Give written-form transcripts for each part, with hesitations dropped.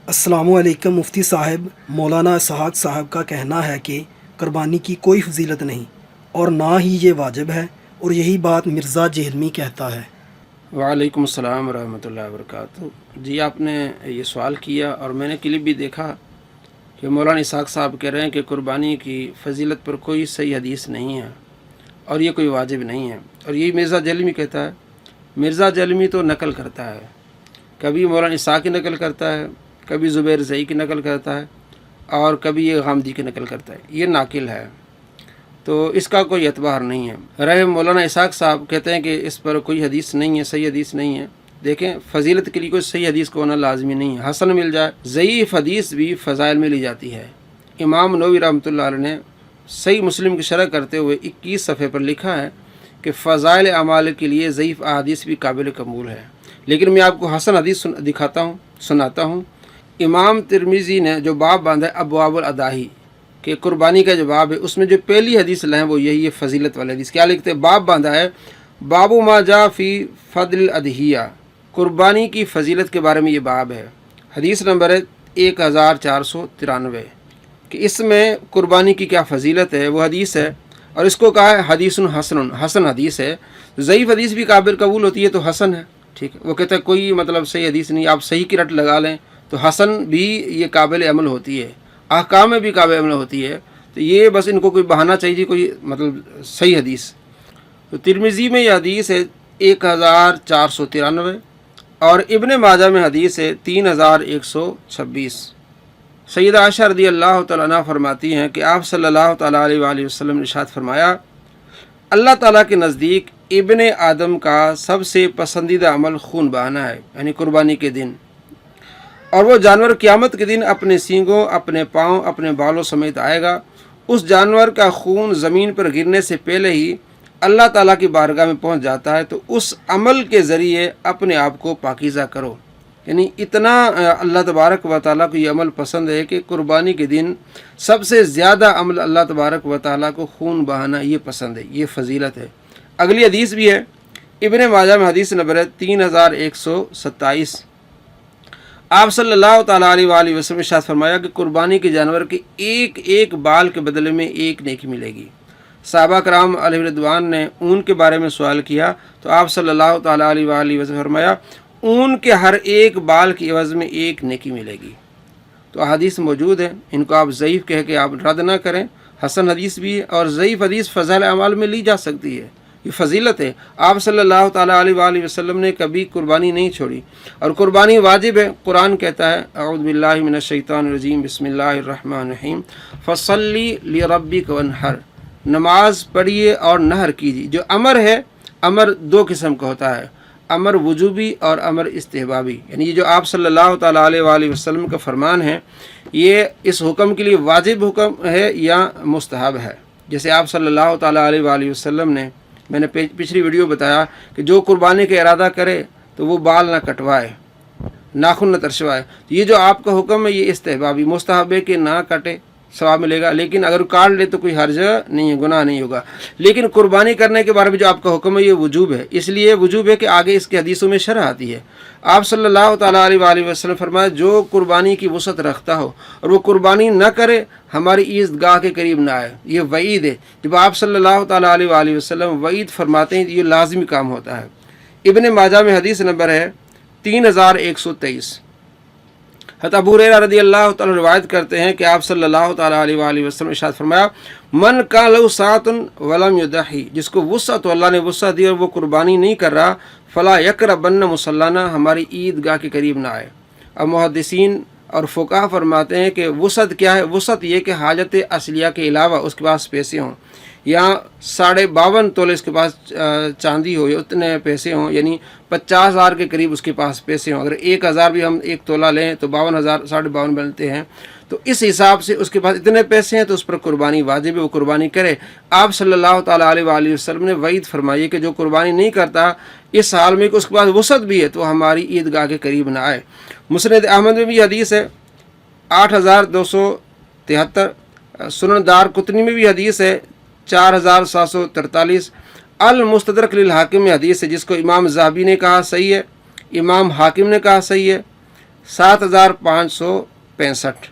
السلام علیکم مفتی صاحب، مولانا اسحاق صاحب کا کہنا ہے کہ قربانی کی کوئی فضیلت نہیں اور نہ ہی یہ واجب ہے، اور یہی بات مرزا جہلمی کہتا ہے۔ وعلیکم السلام ورحمۃ اللہ وبرکاتہ۔ جی، آپ نے یہ سوال کیا اور میں نے کلپ بھی دیکھا کہ مولانا اسحاق صاحب کہہ رہے ہیں کہ قربانی کی فضیلت پر کوئی صحیح حدیث نہیں ہے اور یہ کوئی واجب نہیں ہے، اور یہی مرزا جہلمی کہتا ہے۔ مرزا جہلمی تو نقل کرتا ہے، کبھی مولانا اسحاق کی نقل کرتا ہے، کبھی زبیر زئی کی نقل کرتا ہے، اور کبھی یہ غامدی کی نقل کرتا ہے۔ یہ ناقل ہے، تو اس کا کوئی اعتبار نہیں ہے۔ رہے مولانا اسحاق صاحب کہتے ہیں کہ اس پر کوئی حدیث نہیں ہے، صحیح حدیث نہیں ہے۔ دیکھیں، فضیلت کے لیے کوئی صحیح حدیث کو ہونا لازمی نہیں ہے، حسن مل جائے۔ ضعیف حدیث بھی فضائل میں لی جاتی ہے۔ امام نووی رحمۃ اللہ علیہ نے صحیح مسلم کی شرح کرتے ہوئے 21 صفحے پر لکھا ہے کہ فضائل اعمال کے لیے ضعیف احادیث بھی قابل قبول ہے، لیکن میں آپ کو حسن حدیث سناتا ہوں۔ امام ترمذی نے جو باب باندھا ہے ابواب الاضاحی کہ قربانی کا جو باب ہے، اس میں جو پہلی حدیث لائیں وہ یہی ہے، فضیلت والی حدیث۔ کیا لکھتے ہیں؟ باب باندھا ہے باب ما جاء فی فضل الاضحیہ، قربانی کی فضیلت کے بارے میں یہ باب ہے۔ حدیث نمبر ہے 1493 کہ اس میں قربانی کی کیا فضیلت ہے، وہ حدیث ہے، اور اس کو کہا ہے حدیث حسن حدیث ہے۔ ضعیف حدیث بھی قابل قبول ہوتی ہے تو حسن ہے، ٹھیک ہے۔ وہ کہتا ہے کوئی مطلب صحیح حدیث نہیں، آپ صحیح کی رٹ لگا لیں تو حسن بھی یہ قابل عمل ہوتی ہے، احکام میں بھی قابل عمل ہوتی ہے۔ تو یہ بس ان کو کوئی بہانہ چاہیے، کوئی مطلب صحیح حدیث۔ تو ترمذی میں یہ حدیث ہے 1493، اور ابن ماجہ میں حدیث ہے 3126۔ سیدہ عائشہ رضی اللہ تعالیٰ عنہ فرماتی ہیں کہ آپ صلی اللہ تعالیٰ علیہ وآلہ وسلم نے ارشاد فرمایا، اللہ تعالیٰ کے نزدیک ابن آدم کا سب سے پسندیدہ عمل خون بہانا ہے، یعنی قربانی کے دن، اور وہ جانور قیامت کے دن اپنے سینگوں، اپنے پاؤں، اپنے بالوں سمیت آئے گا۔ اس جانور کا خون زمین پر گرنے سے پہلے ہی اللہ تعالیٰ کی بارگاہ میں پہنچ جاتا ہے، تو اس عمل کے ذریعے اپنے آپ کو پاکیزہ کرو۔ یعنی اتنا اللہ تبارک و تعالیٰ کو یہ عمل پسند ہے کہ قربانی کے دن سب سے زیادہ عمل اللہ تبارک و تعالیٰ کو خون بہانا یہ پسند ہے، یہ فضیلت ہے۔ اگلی حدیث بھی ہے، ابن ماجہ میں حدیث نمبر ہے 3127۔ آپ صلی اللہ تعالیٰ علیہ وآلہ وسلم نے ارشاد فرمایا کہ قربانی کے جانور کے ایک ایک بال کے بدلے میں ایک نیکی ملے گی۔ صحابہ کرام علیہ رضوان نے اون کے بارے میں سوال کیا تو آپ صلی اللہ تعالیٰ علیہ وآلہ وسلم نے فرمایا اون کے ہر ایک بال کی عوض میں ایک نیکی ملے گی۔ تو احادیث موجود ہیں، ان کو آپ ضعیف کہہ کے آپ رد نہ کریں، حسن حدیث بھی ہے، اور ضعیف حدیث فضائل اعمال میں لی جا سکتی ہے، یہ فضیلت ہے۔ آپ صلی اللہ تعالیٰ علیہ وآلہ وسلم نے کبھی قربانی نہیں چھوڑی، اور قربانی واجب ہے۔ قرآن کہتا ہے اعوذ باللہ من الشیطان الرجیم بسم اللہ الرحمن الرحیم فصلی لربک وانحر، نماز پڑھیے اور نحر کیجیے۔ جو امر ہے، امر دو قسم کا ہوتا ہے، امر وجوبی اور امر استحبابی، یعنی یہ جو آپ صلی اللہ تعالیٰ علیہ وآلہ وسلم کا فرمان ہے، یہ اس حکم کے لیے واجب حکم ہے یا مستحب ہے۔ جیسے آپ صلی اللہ تعالیٰ علیہ وآلہ وسلم نے، میں نے پچھلی ویڈیو بتایا کہ جو قربانی کا ارادہ کرے تو وہ بال نہ کٹوائے، ناخن نہ ترشوائے۔ یہ جو آپ کا حکم ہے یہ استحبابی، مستحب ہے کہ نہ کٹے، ثواب ملے گا، لیکن اگر کاٹ لے تو کوئی حرج نہیں ہے، گناہ نہیں ہوگا۔ لیکن قربانی کرنے کے بارے میں جو آپ کا حکم ہے یہ وجوب ہے، اس لیے وجوب ہے کہ آگے اس کے حدیثوں میں شرح آتی ہے۔ آپ صلی اللہ تعالیٰ علیہ وآلہ وسلم فرمایا جو قربانی کی وسعت رکھتا ہو اور وہ قربانی نہ کرے ہماری عید گاہ کے قریب نہ آئے، یہ وعید ہے۔ جب آپ صلی اللہ تعالیٰ علیہ وآلہ وسلم وعید فرماتے ہیں تو یہ لازمی کام ہوتا ہے۔ ابن ماجہ میں حدیث نمبر ہے 3123۔ حضرت ابو ہریرہ رضی اللہ تعالیٰ روایت کرتے ہیں کہ آپ صلی اللہ تعالیٰ علیہ وآلہ وسلم ارشاد فرمایا من کان لہ سعۃ ولم یضحی، جس کو وسعت تو اللہ نے وسعت دی اور وہ قربانی نہیں کر رہا، فلا یقربن مصلانا، ہماری عید گاہ کے قریب نہ آئے۔ اب محدثین اور فقہا فرماتے ہیں کہ وسعت کیا ہے؟ وسعت یہ کہ حاجت اصلیہ کے علاوہ اس کے پاس پیسے ہوں، یا 52.5 تولے اس کے پاس چاندی ہو، یا اتنے پیسے ہوں، یعنی 50,000 کے قریب اس کے پاس پیسے ہوں۔ اگر 1,000 بھی ہم ایک تولہ لیں تو 52,000 52.5 بنتے ہیں، تو اس حساب سے اس کے پاس اتنے پیسے ہیں تو اس پر قربانی واجب ہے، وہ قربانی کرے۔ آپ صلی اللہ تعالیٰ علیہ وآلہ وسلم نے وعید فرمائی کہ جو قربانی نہیں کرتا اس حال میں کہ اس کے پاس وسعت بھی ہے تو ہماری عید گاہ کے قریب نہ آئے۔ مسند احمد میں بھی حدیث ہے 8273، سنن دار قطنی میں بھی حدیث ہے 4743، المستدرک للحاکم میں حدیث ہے جس کو امام ذہبی نے کہا صحیح ہے، امام حاکم نے کہا صحیح ہے، 7565।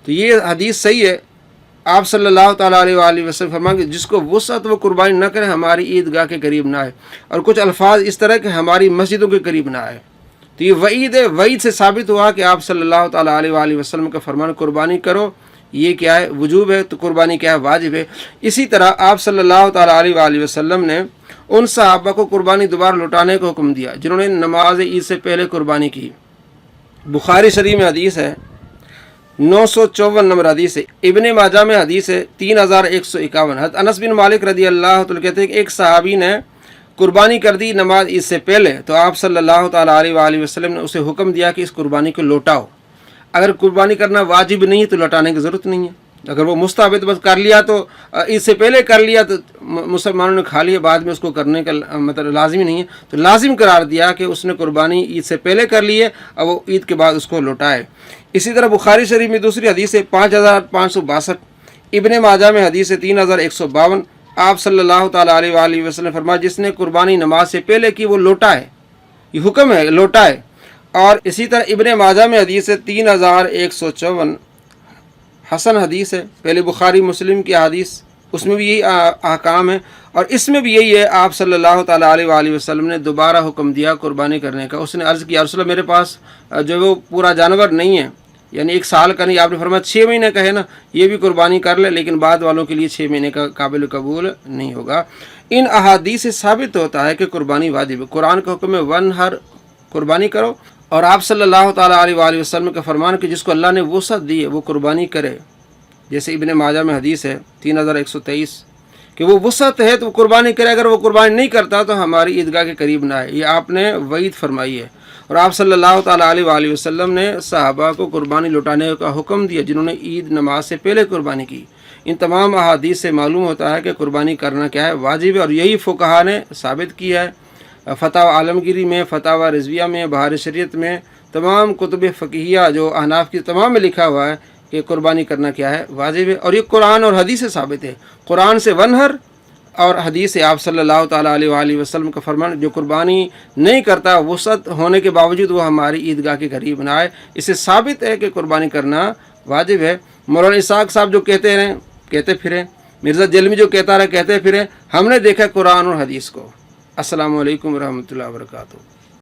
تو یہ حدیث صحیح ہے۔ آپ صلی اللہ تعالیٰ علیہ وآلہ وسلم فرمائیں کہ جس کو وسعت وہ قربانی نہ کرے ہماری عیدگاہ کے قریب نہ آئے، اور کچھ الفاظ اس طرح کہ ہماری مسجدوں کے قریب نہ آئے۔ تو یہ وعید ہے، وعید سے ثابت ہوا کہ آپ صلی اللہ تعالیٰ علیہ وآلہ وسلم کا فرمان قربانی کرو یہ کیا ہے؟ وجوب ہے، تو قربانی کیا ہے؟ واجب ہے۔ اسی طرح آپ صلی اللہ تعالیٰ علیہ وآلہ وسلم نے ان صحابہ کو قربانی دوبارہ لوٹانے کا حکم دیا جنہوں نے نماز عید سے پہلے قربانی کی۔ بخاری شریف میں حدیث ہے 954 نمبر حدیث ہے، ابن ماجہ میں حدیث ہے 3151۔ حضرت انس بن مالک رضی اللہ تعالیٰ کہتے ہیں کہ ایک صحابی نے قربانی کر دی نماز عید سے پہلے، تو آپ صلی اللہ تعالیٰ علیہ وآلہ وسلم نے اسے حکم دیا کہ اس قربانی کو لوٹاؤ۔ اگر قربانی کرنا واجب نہیں ہے تو لوٹانے کی ضرورت نہیں ہے، اگر وہ مستحب ہے تو بس کر لیا، تو عید سے پہلے کر لیا تو مسلمانوں نے کھا لیا، بعد میں اس کو کرنے کا مطلب لازمی نہیں ہے، تو لازم قرار دیا کہ اس نے قربانی عید سے پہلے کر لی ہے اور وہ عید کے بعد اس کو لوٹائے۔ اسی طرح بخاری شریف میں دوسری حدیث ہے 5562، ابن ماجہ میں حدیث ہے 3152۔ آپ صلی اللہ تعالیٰ علیہ وآلہ وسلم فرمایا جس نے قربانی نماز سے پہلے کی وہ لوٹائے، یہ حکم ہے لوٹائے۔ اور اسی طرح ابن ماجہ میں حدیث ہے 3154، حسن حدیث ہے، پہلے بخاری مسلم کی حدیث، اس میں بھی یہی احکام ہے، اور اس میں بھی یہی ہے۔ آپ صلی اللہ تعالیٰ علیہ وآلہ وسلم نے دوبارہ حکم دیا قربانی کرنے کا۔ اس نے عرض کیا رسول اللہ میرے پاس جو وہ پورا جانور نہیں ہے، یعنی 1 سال کا نہیں، آپ نے فرمایا 6 مہینے کا ہے نا، یہ بھی قربانی کر لے، لیکن بعد والوں کے لیے 6 مہینے کا قابل قبول نہیں ہوگا۔ ان احادیث سے ثابت ہوتا ہے کہ قربانی واجب ہے۔ قرآن کا حکم ہے ونحر، قربانی کرو، اور آپ صلی اللہ تعالیٰ علیہ وآلہ وسلم کا فرمان کہ جس کو اللہ نے وسعت دی ہے وہ قربانی کرے، جیسے ابن ماجہ میں حدیث ہے 3123 کہ وہ وسعت ہے تو وہ قربانی کرے، اگر وہ قربانی نہیں کرتا تو ہماری عیدگاہ کے قریب نہ آئے، یہ آپ نے وعید فرمائی ہے۔ اور آپ صلی اللہ تعالیٰ علیہ وآلہ وسلم نے صحابہ کو قربانی لوٹانے کا حکم دیا جنہوں نے عید نماز سے پہلے قربانی کی۔ ان تمام احادیث سے معلوم ہوتا ہے کہ قربانی کرنا کیا ہے؟ واجب ہے، اور یہی فقہا نے ثابت کیا ہے۔ فتاوی عالمگیری میں، فتاوی رضویہ میں، بہار شریعت میں، تمام کتب فقہیہ جو احناف کی تمام میں لکھا ہوا ہے کہ قربانی کرنا کیا ہے؟ واجب ہے، اور یہ قرآن اور حدیث سے ثابت ہے۔ قرآن سے ونحر، اور حدیث سے آپ صلی اللہ تعالیٰ علیہ وآلہ وسلم کا فرمان جو قربانی نہیں کرتا وسعت ہونے کے باوجود وہ ہماری عیدگاہ کے قریب نہ آئے، اس سے ثابت ہے کہ قربانی کرنا واجب ہے۔ مولانا اسحاق صاحب جو کہتے پھریں، مرزا جلمی جو کہتا رہا کہتے پھریں، ہم نے دیکھا قرآن اور حدیث کو۔ السلام علیکم ورحمۃ اللہ وبرکاتہ۔